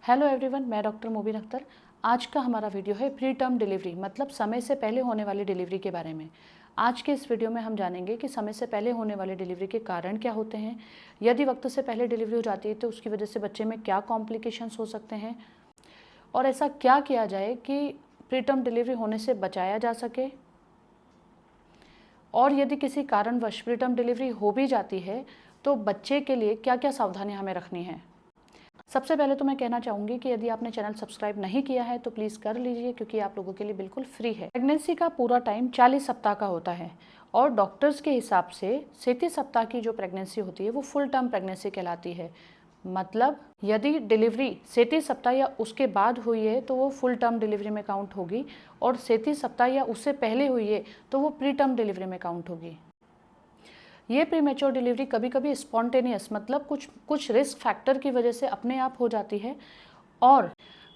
Hello everyone, मैं doctor Mobin Akhtar. आज का हमारा वीडियो है प्री टर्म डिलीवरी, मतलब समय से पहले होने वाली डिलीवरी के बारे में। आज के इस वीडियो में हम जानेंगे कि समय से पहले होने वाली डिलीवरी के कारण क्या होते हैं, यदि वक्त से पहले डिलीवरी हो जाती है तो उसकी वजह से बच्चे में क्या कॉम्प्लिकेशंस हो सकते हैं, और ऐसा क्या किया जाए कि प्री टर्म डिलीवरी होने से बचाया जा सके, और यदि किसी कारणवश प्री टर्म डिलीवरी हो भी जाती है तो बच्चे के लिए क्या क्या सावधानियाँ हमें रखनी है। सबसे पहले तो मैं कहना चाहूँगी कि यदि आपने चैनल सब्सक्राइब नहीं किया है तो प्लीज़ कर लीजिए, क्योंकि आप लोगों के लिए बिल्कुल फ्री है। प्रेगनेंसी का पूरा टाइम 40 सप्ताह का होता है और डॉक्टर्स के हिसाब से 37 सप्ताह की जो प्रेगनेंसी होती है वो फुल टर्म प्रेगनेंसी कहलाती है। मतलब यदि डिलीवरी 37 सप्ताह या उसके बाद हुई है तो वो फुल टर्म डिलीवरी में काउंट होगी, और 37 सप्ताह या उससे पहले हुई है तो वो प्री टर्म डिलीवरी में काउंट होगी। ये प्रीमेच्योर डिलीवरी कभी कभी स्पॉन्टेनियस, मतलब कुछ रिस्क फैक्टर की वजह से अपने आप हो जाती है, और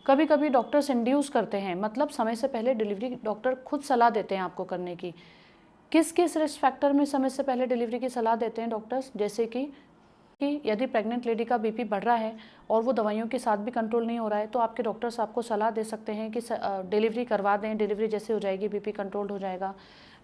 कभी कभी डॉक्टर्स इंड्यूस करते हैं, मतलब समय से पहले डिलीवरी डॉक्टर खुद सलाह देते हैं आपको करने की। किस किस रिस्क फैक्टर में समय से पहले डिलीवरी की सलाह देते हैं डॉक्टर्स, जैसे कि यदि प्रेग्नेंट लेडी का बीपी बढ़ रहा है और वो दवाइयों के साथ भी कंट्रोल नहीं हो रहा है तो आपके डॉक्टर्स आपको सलाह दे सकते हैं कि डिलीवरी करवा दें, डिलीवरी जैसे हो जाएगी बीपी कंट्रोल हो जाएगा।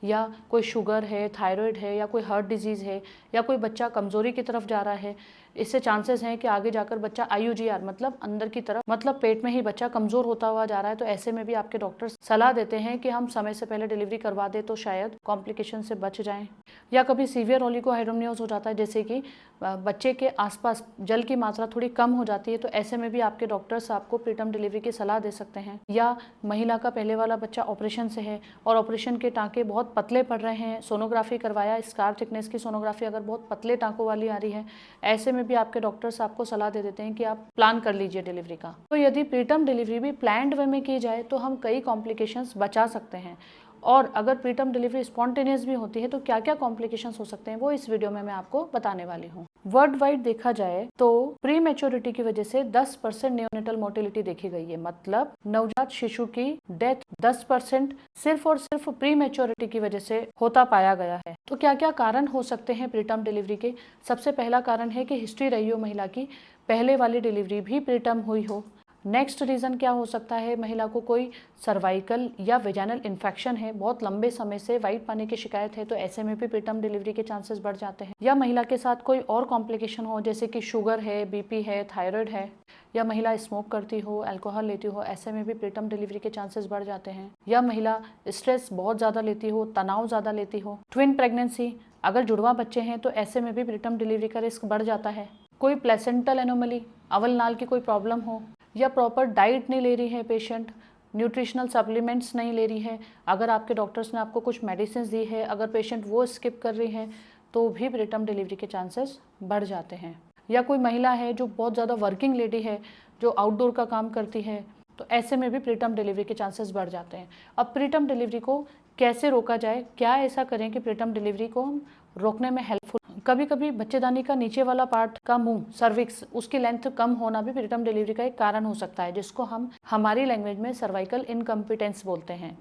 या कोई शुगर है, थायराइड है, या कोई हार्ट डिजीज़ है, या कोई बच्चा कमज़ोरी की तरफ जा रहा है, इससे चांसेस हैं कि आगे जाकर बच्चा IUGR मतलब अंदर की तरफ, मतलब पेट में ही बच्चा कमज़ोर होता हुआ जा रहा है, तो ऐसे में भी आपके डॉक्टर्स सलाह देते हैं कि हम समय से पहले डिलीवरी करवा दें तो शायद कॉम्प्लिकेशन से बच जाएं। या कभी सीवियर ओलिगोहाइड्रोमनियोज हो जाता है, जैसे कि बच्चे के आसपास जल की मात्रा थोड़ी कम हो जाती है, तो ऐसे में भी आपके डॉक्टर्स आपको प्रीटर्म डिलीवरी की सलाह दे सकते हैं। या महिला का पहले वाला बच्चा ऑपरेशन से है और ऑपरेशन के टाँके बहुत पतले पड़ रहे हैं, सोनोग्राफी करवाया, स्कार थिकनेस की सोनोग्राफी अगर बहुत पतले टाँकों वाली आ रही है, ऐसे में भी आपके डॉक्टर्स आपको सलाह दे देते हैं कि आप प्लान कर लीजिए डिलीवरी का। तो यदि प्रीटर्म डिलीवरी भी प्लान्ड वे में की जाए तो हम कई कॉम्प्लिकेशंस बचा सकते हैं, और अगर प्रीटर्म डिलीवरी स्पॉन्टेनियस भी होती है तो क्या क्या कॉम्प्लिकेशंस हो सकते हैं वो इस वीडियो में मैं आपको बताने वाली हूँ। वर्ल्ड वाइड देखा जाए तो प्री मैच्योरिटी की वजह से 10% नियोनेटल मोर्टेलिटी देखी गई है, मतलब नवजात शिशु की डेथ 10% सिर्फ और सिर्फ प्री मैच्योरिटी की वजह से होता पाया गया है। तो क्या क्या कारण हो सकते हैं प्रीटर्म डिलीवरी के। सबसे पहला कारण है कि हिस्ट्री रही हो महिला की, पहले वाली डिलीवरी भी प्रीटर्म हुई हो। नेक्स्ट रीज़न क्या हो सकता है, महिला को कोई सर्वाइकल या वेजाइनल इन्फेक्शन है, बहुत लंबे समय से वाइट पानी की शिकायत है, तो ऐसे में भी प्रीटर्म डिलीवरी के चांसेस बढ़ जाते हैं। या महिला के साथ कोई और कॉम्प्लिकेशन हो, जैसे कि शुगर है, बीपी है, थायराइड है, या महिला स्मोक करती हो, अल्कोहल लेती हो, ऐसे में भी प्रीटर्म डिलीवरी के चांसेस बढ़ जाते हैं। या महिला स्ट्रेस बहुत ज़्यादा लेती हो, तनाव ज़्यादा लेती हो। ट्विन प्रेगनेंसी, अगर जुड़वा बच्चे हैं तो ऐसे में भी प्रीटर्म डिलीवरी का रिस्क बढ़ जाता है। कोई प्लेसेंटल एनोमली, अवल नाल की कोई प्रॉब्लम हो, या प्रॉपर डाइट नहीं ले रही है पेशेंट, न्यूट्रिशनल सप्लीमेंट्स नहीं ले रही है, अगर आपके डॉक्टर्स ने आपको कुछ मेडिसिन दी है, अगर पेशेंट वो स्किप कर रही है तो भी प्रीटर्म डिलीवरी के चांसेस बढ़ जाते हैं। या कोई महिला है जो बहुत ज़्यादा वर्किंग लेडी है, जो आउटडोर का काम करती है, तो ऐसे में भी प्रीटर्म डिलीवरी के चांसेस बढ़ जाते हैं। अब प्रीटर्म डिलीवरी को कैसे रोका जाए, क्या ऐसा करें कि प्रीटर्म डिलीवरी को हम रोकने में हेल्पफुल। कभी कभी बच्चेदानी का नीचे वाला पार्ट का मुंह, सर्विक्स, उसकी लेंथ कम होना भी प्रीटर्म डिलीवरी का एक कारण हो सकता है, जिसको हम हमारी लैंग्वेज में सर्वाइकल इनकम्पिटेंस बोलते हैं।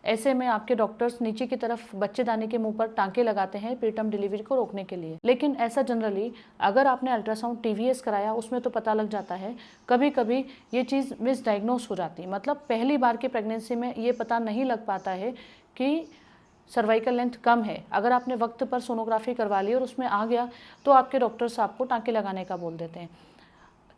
ऐसे में आपके डॉक्टर्स नीचे की तरफ बच्चेदानी के मुंह पर टांके लगाते हैं प्रीटर्म डिलीवरी को रोकने के लिए। लेकिन ऐसा जनरली अगर आपने अल्ट्रासाउंड TVS कराया उसमें तो पता लग जाता है। कभी कभी ये चीज़ मिसडायग्नोस हो जाती है, मतलब पहली बार की प्रेगनेंसी में ये पता नहीं लग पाता है कि सर्वाइकल लेंथ कम है। अगर आपने वक्त पर सोनोग्राफी करवा ली और उसमें आ गया तो आपके डॉक्टर्स आपको टाँके लगाने का बोल देते हैं।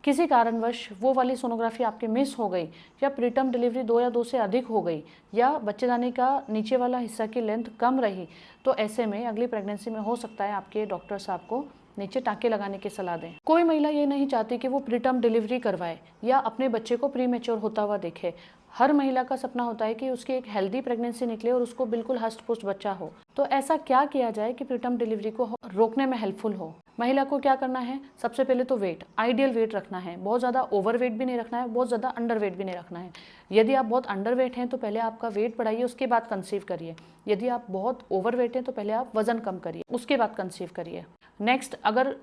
किसी कारणवश वो वाली सोनोग्राफी आपकी मिस हो गई, या प्रीटर्म डिलीवरी 2 या 2 से अधिक हो गई, या बच्चेदानी का नीचे वाला हिस्सा की लेंथ कम रही, तो ऐसे में अगली प्रेगनेंसी में हो सकता है आपके डॉक्टर्स आपको नीचे टाँके लगाने की सलाह दें। कोई महिला ये नहीं चाहती कि वो प्रीटर्म डिलीवरी करवाए या अपने बच्चे को प्री मैच्योर होता हुआ देखे। हर महिला का सपना होता है कि उसकी एक हेल्दी प्रेगनेंसी निकले और उसको बिल्कुल हष्ट पुष्ट बच्चा हो। तो ऐसा क्या किया जाए कि प्रीटर्म डिलीवरी को रोकने में हेल्पफुल हो। महिला को क्या करना है, सबसे पहले तो वेट, आइडियल वेट रखना है। बहुत ज़्यादा ओवर वेट भी नहीं रखना है, बहुत ज़्यादा अंडर वेट भी नहीं रखना है। यदि आप बहुत अंडर वेट हैं तो पहले आपका वेट बढ़ाइए, उसके बाद कंसीव करिए। यदि आप बहुत ओवर वेट हैं तो पहले आप वजन कम करिए, उसके बाद कंसीव करिए। नेक्स्ट, अगर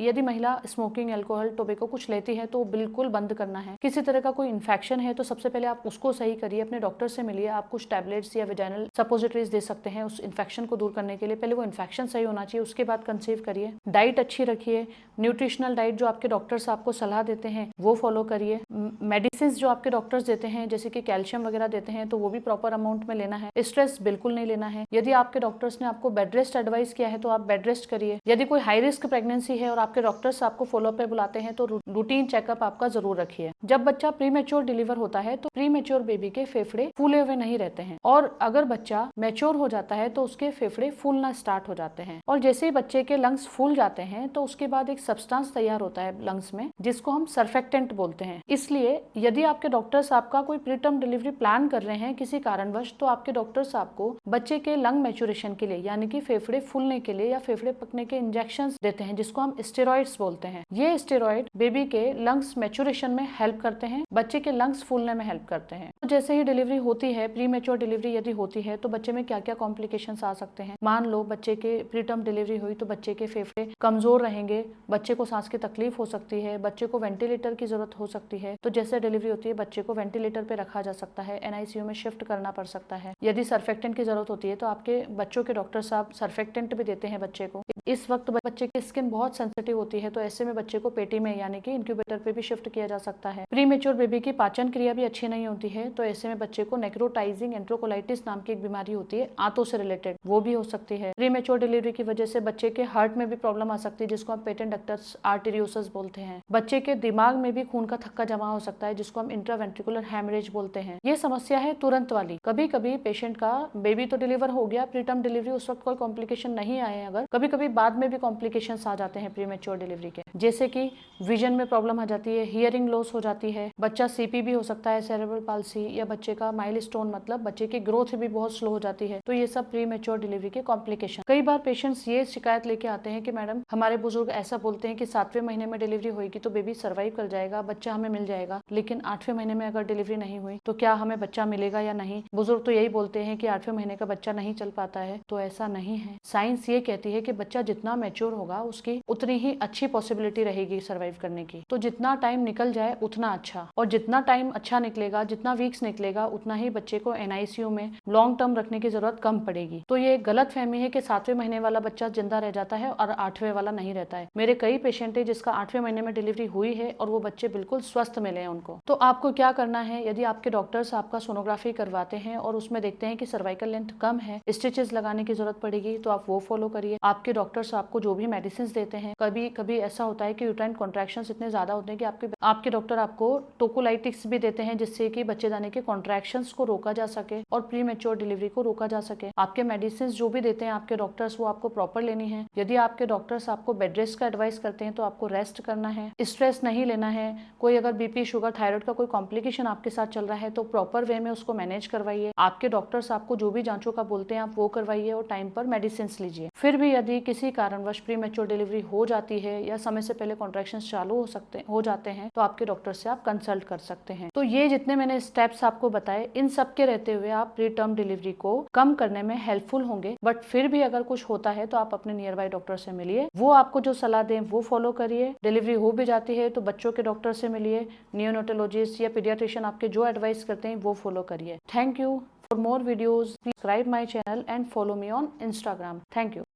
यदि महिला स्मोकिंग, अल्कोहल, टोबैको कुछ लेती है तो बिल्कुल बंद करना है। किसी तरह का कोई इन्फेक्शन है तो सबसे पहले आप उसको सही करिए, अपने डॉक्टर से मिलिए। आप कुछ टैबलेट्स या वेजाइनल सपोजिटरीज दे सकते हैं उस इन्फेक्शन को दूर करने के लिए। पहले वो इन्फेक्शन सही होना चाहिए, उसके बाद कंसीव करिए। डाइट अच्छी रखिए, न्यूट्रिशनल डाइट जो आपके डॉक्टर्स आपको सलाह देते हैं वो फॉलो करिए। मेडिसिन जो आपके डॉक्टर्स देते हैं जैसे कि कैल्शियम वगैरह देते हैं तो वो भी प्रॉपर अमाउंट में लेना है। स्ट्रेस बिल्कुल नहीं लेना है। यदि आपके डॉक्टर्स ने आपको बेड रेस्ट एडवाइस किया है तो आप बेड रेस्ट करिए। यदि कोई हाई रिस्क प्रेगनेंसी है और आपके डॉक्टर्स आपको फॉलोअप पे बुलाते हैं तो रूटीन चेकअप आपका जरूर रखिए। जब बच्चा प्रीमेच्योर डिलीवर होता है तो प्रीमेच्योर बेबी के फेफड़े फूले हुए नहीं रहते हैं, और अगर बच्चा मैच्योर हो जाता है तो उसके फेफड़े फूलना स्टार्ट हो जाते हैं। और जैसे ही बच्चे के लंग्स फूल जाते हैं तो उसके बाद एक सब्सटेंस तैयार होता है लंग्स में जिसको हम सर्फेक्टेंट बोलते हैं। इसलिए यदि आपके डॉक्टर्स आपका कोई प्रीटर्म डिलीवरी प्लान कर रहे हैं किसी कारणवश, तो आपके डॉक्टर्स आपको बच्चे के लंग मैच्योरेशन के लिए यानी कि फेफड़े फूलने के लिए या फेफड़े पकने के इंजेक्शन देते हैं जिसको हम स्टेरॉइड्स बोलते हैं। ये स्टेरॉइड बेबी के लंग्स मैच्योरेशन में हेल्प करते हैं, बच्चे के लंग्स फूलने में हेल्प करते हैं। तो जैसे ही डिलीवरी होती है, प्रीमेच्योर डिलीवरी यदि होती है तो बच्चे में क्या क्या कॉम्प्लिकेशंस आ सकते हैं। मान लो बच्चे के प्रीटर्म डिलीवरी हुई तो बच्चे के फेफड़े कमजोर रहेंगे, बच्चे को सांस की तकलीफ हो सकती है, बच्चे को वेंटिलेटर की जरूरत हो सकती है। तो जैसे डिलीवरी होती है बच्चे को वेंटिलेटर पे रखा जा सकता है, एनआईसीयू में शिफ्ट करना पड़ सकता है। यदि सर्फेक्टेंट की जरूरत होती है तो आपके बच्चों के डॉक्टर साहब सर्फेक्टेंट भी देते हैं बच्चे को। इस वक्त बच्चे की स्किन बहुत सेंसिटिव होती है तो ऐसे में बच्चे को पेटी में यानी कि इंक्यूबेटर पे भी शिफ्ट किया जा सकता है। प्रीमेच्योर बेबी की पाचन क्रिया भी अच्छी नहीं होती है तो ऐसे में बच्चे को नेक्रोटाइजिंग एंट्रोकोलाइटिस नाम की एक बीमारी होती है आंतों से रिलेटेड, वो भी हो सकती है। प्रीमेच्योर डिलीवरी की वजह से बच्चे के हार्ट में भी प्रॉब्लम आ सकती है जिसको हम पेटेंट डक्टस आर्टेरियोसिस बोलते हैं। बच्चे के दिमाग में भी खून का थक्का जमा हो सकता है जिसको हम इंट्रावेंट्रिकुलर हेमरेज बोलते हैं। ये समस्या है तुरंत वाली। कभी कभी पेशेंट का बेबी तो डिलीवर हो गया, प्रीटर्म डिलीवरी उस वक्त कोई कॉम्प्लिकेशन नहीं आए, अगर कभी कभी बाद में भी कॉम्प्लिकेशंस आ जाते हैं प्रीमेच्योर डिलीवरी के, जैसे कि विजन में प्रॉब्लम आ जाती है, हियरिंग लॉस हो जाती है, बच्चा सीपी भी हो सकता है, सेरेब्रल पाल्सी, या बच्चे का माइलस्टोन मतलब बच्चे की ग्रोथ भी बहुत स्लो हो जाती है। तो ये सब प्रीमेच्योर डिलीवरी के कॉम्प्लिकेशन। कई बार पेशेंट्स ये शिकायत लेके आते हैं कि मैडम हमारे बुजुर्ग ऐसा बोलते हैं कि 7वें महीने में डिलीवरी होगी तो बेबी सर्वाइव कर जाएगा, बच्चा हमें मिल जाएगा, लेकिन 8वें महीने में अगर डिलीवरी नहीं हुई तो क्या हमें बच्चा मिलेगा या नहीं। बुजुर्ग तो यही बोलते हैं कि 8वें महीने का बच्चा नहीं चल पाता है, तो ऐसा नहीं है। साइंस ये कहती है कि बच्चा जितना मैच्योर होगा उसकी उतनी ही अच्छी पॉसिबिलिटी रहेगी सर्वाइव करने की। तो जितना टाइम निकल जाए उतना अच्छा, और जितना टाइम अच्छा निकलेगा, जितना वीक्स निकलेगा, उतना ही बच्चे को एनआईसीयू में लॉन्ग टर्म रखने की जरूरत कम पड़ेगी। तो ये गलत फहमी है कि 7वें महीने वाला बच्चा जिंदा रह जाता है और 8वें वाला नहीं रहता है। मेरे कई पेशेंट है जिसका 8वें महीने में डिलीवरी हुई है और वो बच्चे बिल्कुल स्वस्थ मिले हैं उनको। तो आपको क्या करना है, यदि आपके डॉक्टर्स आपका सोनोग्राफी करवाते हैं और उसमें देखते हैं कि सर्वाइकल लेंथ कम है, स्टिचेस लगाने की जरूरत पड़ेगी, तो आप वो फॉलो करिए। आपके डॉक्टर्स आपको जो भी मेडिसिन देते हैं, कभी कभी ऐसा होता है कि यूट्राइन कॉन्ट्रैक्शंस इतने ज्यादा होते हैं कि आपके डॉक्टर आपको टोकोलाइटिक्स भी देते हैं जिससे कि बच्चेदानी के कॉन्ट्रैक्शंस को रोका जा सके और प्रीमेच्योर डिलीवरी को रोका जा सके। आपके मेडिसिन जो भी देते हैं आपके डॉक्टर्स, वो आपको प्रॉपर लेनी है। यदि आपके डॉक्टर्स आपको बेड रेस्ट का एडवाइस करते हैं तो आपको रेस्ट करना है, स्ट्रेस नहीं लेना है। कोई अगर बीपी, शुगर, थायराइड का कोई कॉम्प्लिकेशन आपके साथ चल रहा है तो प्रॉपर वे में उसको मैनेज करवाइए। आपके डॉक्टर्स आपको जो भी जांचों का बोलते हैं आप वो करवाइए और टाइम पर मेडिसिन लीजिए। फिर भी यदि किसी कारणवश प्रीमेच्योर डिलीवरी हो जाती है या समय से पहले कॉन्ट्रैक्शंस चालू हो जाते हैं तो आपके डॉक्टर से आप कंसल्ट कर सकते हैं। तो ये जितने मैंने स्टेप्स आपको बताए, इन सब के रहते हुए आप प्री टर्म डिलीवरी को कम करने में हेल्पफुल होंगे। बट फिर भी अगर कुछ होता है तो आप अपने नियर बाय डॉक्टर से मिलिए, वो आपको जो सलाह दें वो फॉलो करिए। डिलीवरी हो भी जाती है तो बच्चों के डॉक्टर से मिलिए, नियोनेटोलॉजिस्ट या पीडियाट्रिशियन आपके जो एडवाइस करते हैं वो फॉलो करिए। Thank you. For more videos, please subscribe my channel and follow me on Instagram. Thank you.